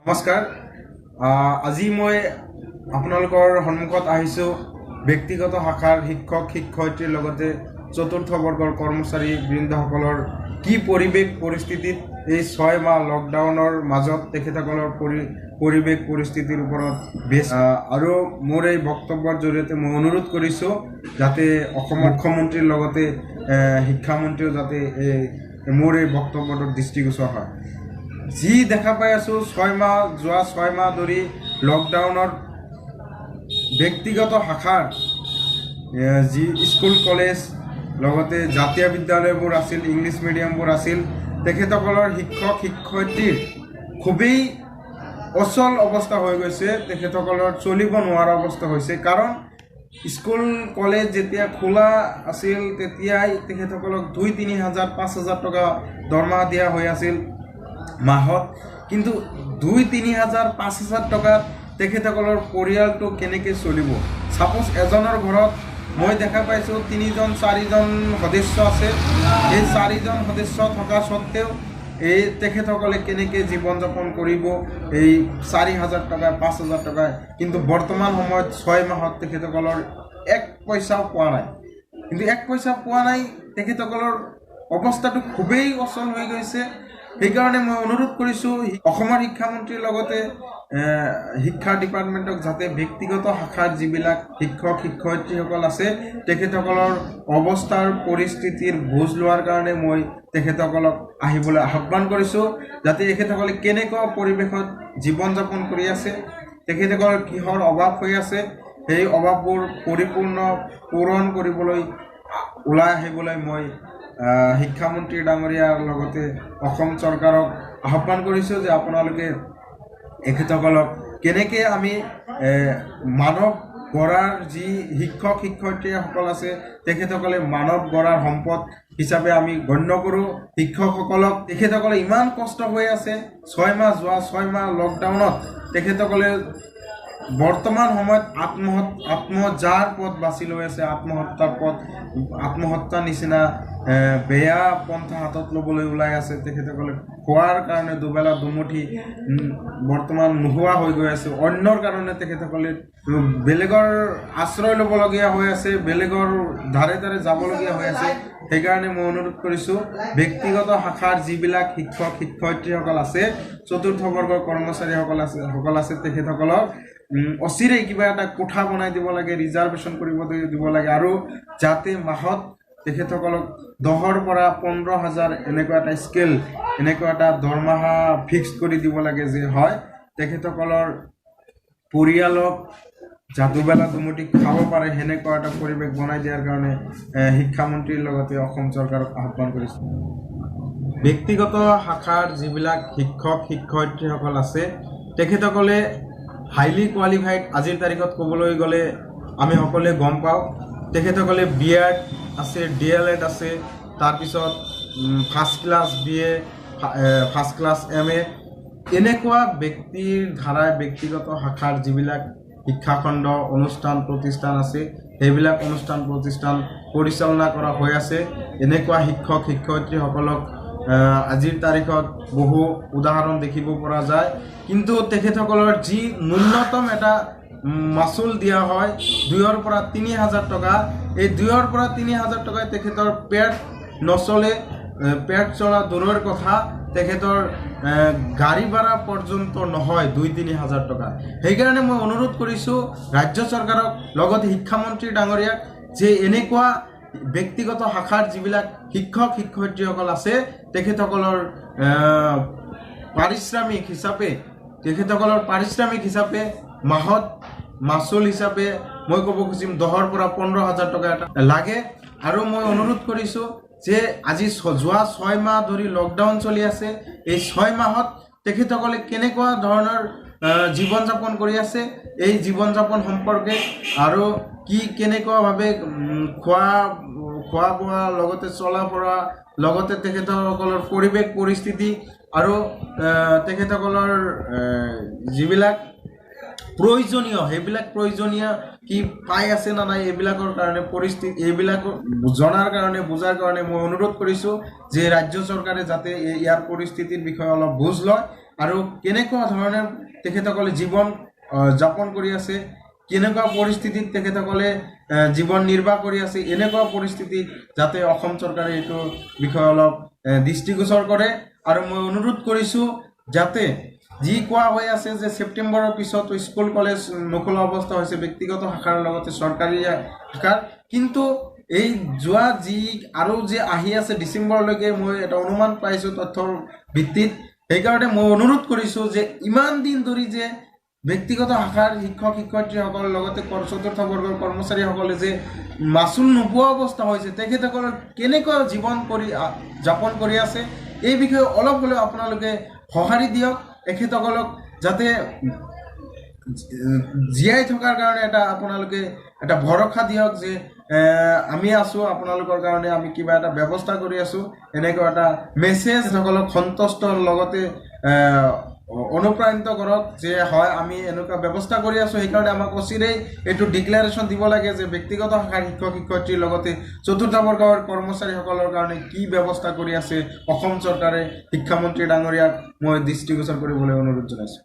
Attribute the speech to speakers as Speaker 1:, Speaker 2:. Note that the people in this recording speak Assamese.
Speaker 1: নমস্কাৰ। আজি মই আপোনালোকৰ সন্মুখত আহিছোঁ ব্যক্তিগত শাখাৰ শিক্ষক শিক্ষয়িত্ৰীৰ লগতে চতুৰ্থ বৰ্গৰ কৰ্মচাৰী বৃন্দসকলৰ কি পৰিৱেশ পৰিস্থিতিত এই 6 মাহ লকডাউনৰ মাজত তেখেতসকলৰ পৰিৱেশ পৰিস্থিতিৰ ওপৰত বেছ আৰু মোৰ এই বক্তব্যৰ জৰিয়তে মই অনুৰোধ কৰিছোঁ যাতে অসমৰ মুখ্যমন্ত্ৰীৰ লগতে শিক্ষামন্ত্ৰীও যাতে মোৰ এই বক্তব্যটোৰ দৃষ্টিগোচৰ হয়। যি দেখা পাই আছোঁ যোৱা 6 মাহ ধৰি লকডাউনৰ ব্যক্তিগত শাখাৰ যি স্কুল কলেজ লগতে জাতীয় বিদ্যালয়বোৰ আছিল, ইংলিছ মিডিয়ামবোৰ আছিল, তেখেতসকলৰ শিক্ষক শিক্ষয়িত্ৰীৰ খুবেই অচল অৱস্থা হৈ গৈছে। তেখেতসকলৰ চলিব নোৱাৰা অৱস্থা হৈছে, কাৰণ স্কুল কলেজ যেতিয়া খোলা আছিল তেতিয়াই তেখেতসকলক 2-3 হাজাৰ 5 হাজাৰ টকা দৰমহা দিয়া হৈ আছিল মাহত। কিন্তু 2-3 হাজাৰ 5 হাজাৰ টকাত তেখেতসকলৰ পৰিয়ালটো কেনেকৈ চলিব? ছাপ'জ এজনৰ ঘৰত মই দেখা পাইছোঁ 3-4জন সদস্য আছে। এই 4জন সদস্য থকা স্বত্তেও এই তেখেতসকলে কেনেকৈ জীৱন যাপন কৰিব এই 4 হাজাৰ টকা 5 হাজাৰ টকায়? কিন্তু বৰ্তমান সময়ত 6 মাহত তেখেতসকলৰ 1 পইচাও পোৱা নাই। কিন্তু 1 পইচা পোৱা নাই, তেখেতসকলৰ অৱস্থাটো খুবেই অচল হৈ গৈছে। সেইকাৰণে মই অনুৰোধ কৰিছোঁ অসমৰ শিক্ষামন্ত্ৰীৰ লগতে শিক্ষা ডিপাৰ্টমেণ্টক যাতে ব্যক্তিগত শাখাৰ যিবিলাক শিক্ষক শিক্ষয়িত্ৰীসকল আছে তেখেতসকলৰ অৱস্থাৰ পৰিস্থিতিৰ বুজ লোৱাৰ কাৰণে মই তেখেতসকলক আহিবলৈ আহ্বান কৰিছোঁ, যাতে তেখেতসকলে কেনেকুৱা পৰিৱেশত জীৱন যাপন কৰি আছে, তেখেতসকলৰ কিহৰ অভাৱ হৈ আছে, সেই অভাৱবোৰ পূৰণ কৰিবলৈ ওলাই আহিবলৈ মই শিক্ষামন্ত্ৰী ডাঙৰীয়াৰ লগতে অসম চৰকাৰক আহ্বান কৰিছোঁ যে আপোনালোকে এখেতসকলক কেনেকৈ আমি মানৱ গঢ়াৰ যি শিক্ষক শিক্ষয়িত্ৰীসকল আছে তেখেতসকলে মানৱ গঢ়াৰ সম্পদ হিচাপে আমি গণ্য কৰোঁ শিক্ষকসকলক। তেখেতসকলে ইমান কষ্ট হৈ আছে 6 মাহ লকডাউনত তেখেতসকলে বৰ্তমান সময়ত আত্মহত্যাৰ পথ বাছি লৈ আছে। আত্মহত্যাৰ নিচিনা বেয়া পন্থা হাতত ল'বলৈ ওলাই আছে। তেখেতসকলে খোৱাৰ কাৰণে দুবেলা দুমুঠি বৰ্তমান নোহোৱা হৈ গৈ আছে। অন্যৰ কাৰণে তেখেতসকলে বেলেগৰ আশ্ৰয় ল'বলগীয়া হৈ আছে, বেলেগৰ ধাৰে ধাৰে যাবলগীয়া হৈ আছে। সেইকাৰণে মই অনুৰোধ কৰিছোঁ ব্যক্তিগত শাখাৰ যিবিলাক শিক্ষক শিক্ষয়িত্ৰীসকল আছে, চতুৰ্থ বৰ্গৰ কৰ্মচাৰীসকল আছে তেখেতসকলক অচিৰেই কিবা এটা কোঠা বনাই দিব লাগে, ৰিজাৰ্ভেশ্যন কৰিব দিব লাগে, আৰু যাতে মাহত তেখেতসকলক 10ৰ পৰা 15 হাজাৰ এনেকুৱা এটা স্কেল, এনেকুৱা এটা দৰমহা ফিক্স কৰি দিব লাগে যে হয় তেখেতসকলৰ পৰিয়ালক দুবেলা দুমুঠি খাব পাৰে, সেনেকুৱা এটা পৰিৱেশ বনাই দিয়াৰ কাৰণে শিক্ষামন্ত্ৰীৰ লগতে অসম চৰকাৰক আহ্বান কৰিছোঁ। ব্যক্তিগত শাখাৰ যিবিলাক শিক্ষক শিক্ষয়িত্ৰীসকল আছে তেখেতসকলে হাইলি কোৱালিফাইড। আজিৰ তাৰিখত ক'বলৈ গ'লে আমি সকলোৱে গম পাওঁ তেখেতসকলে BEd আছে, DLEd আছে, তাৰপিছত first class BA, first class MA, এনেকুৱা ব্যক্তিৰ ধাৰাই ব্যক্তিগত শাখাৰ যিবিলাক শিক্ষাখণ্ড অনুষ্ঠান প্ৰতিষ্ঠান আছে সেইবিলাক অনুষ্ঠান প্ৰতিষ্ঠান পৰিচালনা কৰা হৈ আছে। এনেকুৱা শিক্ষক শিক্ষয়িত্ৰীসকলক আজিৰ তাৰিখত বহু উদাহৰণ দেখিব পৰা যায়। কিন্তু তেখেতসকলৰ যি ন্যূনতম এটা মাচুল দিয়া হয় 2ৰ পৰা 3 হাজাৰ টকা, এই 2ৰ পৰা 3 হাজাৰ টকায় তেখেতৰ পেট নচলে। পেট চলা দূৰৰ কথা, তেখেতৰ গাড়ী ভাড়া পৰ্যন্ত নহয় 2-3 হাজাৰ টকা। সেইকাৰণে মই অনুৰোধ কৰিছোঁ ৰাজ্য চৰকাৰক লগতে শিক্ষামন্ত্ৰী ডাঙৰীয়াক যে এনেকুৱা ব্যক্তিগত শাখাৰ যিবিলাক শিক্ষক শিক্ষয়িত্ৰীসকল আছে তেখেতসকলৰ পাৰিশ্ৰমিক হিচাপে মাহত মাচুল হিচাপে মই ক'ব খুজিম 10ৰ পৰা 15 হাজাৰ টকা এটা লাগে। আৰু মই অনুৰোধ কৰিছোঁ যে আজি যোৱা 6 মাহ ধৰি লকডাউন চলি আছে, এই 6 মাহত তেখেতসকলে কেনেকুৱা ধৰণৰ জীৱন যাপন কৰি আছে, এই জীৱন যাপন সম্পৰ্কে আৰু কেনেকুৱাভাৱে খোৱা বোৱা লগতে চলা ফুৰা লগতে তেখেতসকলৰ পৰিৱেশ পৰিস্থিতি আৰু তেখেতসকলৰ যিবিলাক প্ৰয়োজনীয় কি পাই আছে না নাই এইবিলাকৰ কাৰণে এইবিলাক জনাৰ কাৰণে বুজাৰ কাৰণে মই অনুৰোধ কৰিছোঁ যে ৰাজ্য চৰকাৰে যাতে ইয়াৰ পৰিস্থিতিৰ বিষয়ে অলপ বুজ লয় আৰু কেনেকুৱা ধৰণে তেখেতসকলে জীৱন যাপন কৰি আছে, কেনেকুৱা পৰিস্থিতিত তেখেতসকলে জীৱন নিৰ্বাহ কৰি আছে, এনেকুৱা পৰিস্থিতিত যাতে অসম চৰকাৰে এইটো বিষয়ে অলপ দৃষ্টিগোচৰ কৰে। আৰু মই অনুৰোধ কৰিছোঁ যাতে যি কোৱা হৈ আছে যে ছেপ্টেম্বৰৰ পিছত স্কুল কলেজ নখোলা অৱস্থা হৈছে ব্যক্তিগত শাখাৰ লগতে চৰকাৰী শাখাৰ, কিন্তু এই যোৱা যি আৰু যে আহি আছে ডিচেম্বৰলৈকে মই এটা অনুমান পাইছোঁ তথ্যৰ ভিত্তিত। সেইকাৰণে মই অনুৰোধ কৰিছোঁ যে ইমান দিন ধৰি যে ব্যক্তিগত শাখাৰ শিক্ষক শিক্ষয়িত্ৰীসকলৰ লগতে চতুৰ্থ বৰ্গৰ কৰ্মচাৰীসকলে যে মাচুল নোপোৱা অৱস্থা হৈছে, তেখেতসকলৰ কেনেকুৱা জীৱন যাপন কৰি আছে এই বিষয়ে অলপ হ'লেও আপোনালোকে সঁহাৰি দিয়ক। এখেতসকলক যাতে জীয়াই থকাৰ কাৰণে আপোনালোকে এটা ভৰসা দিয়ক যে আমি আছোঁ আপোনালোকৰ কাৰণে, আমি কিবা এটা ব্যৱস্থা কৰি আছোঁ, এনেকুৱা এটা মেছেজ সকলক সন্তুষ্ট লগতে অনুপ্ৰাণিত কৰক যে হয় আমি এনেকুৱা ব্যৱস্থা কৰি আছোঁ। সেইকাৰণে আমাক অচিৰেই এইটো ডিক্লেৰেশ্যন দিব লাগে যে ব্যক্তিগত শাখাৰ শিক্ষক শিক্ষয়িত্ৰীৰ লগতে চতুৰ্থ বৰ্গৰ কৰ্মচাৰীসকলৰ কাৰণে কি ব্যৱস্থা কৰি আছে অসম চৰকাৰে। শিক্ষামন্ত্ৰী ডাঙৰীয়াক মই দৃষ্টিগোচৰ কৰিবলৈ অনুৰোধ জনাইছোঁ।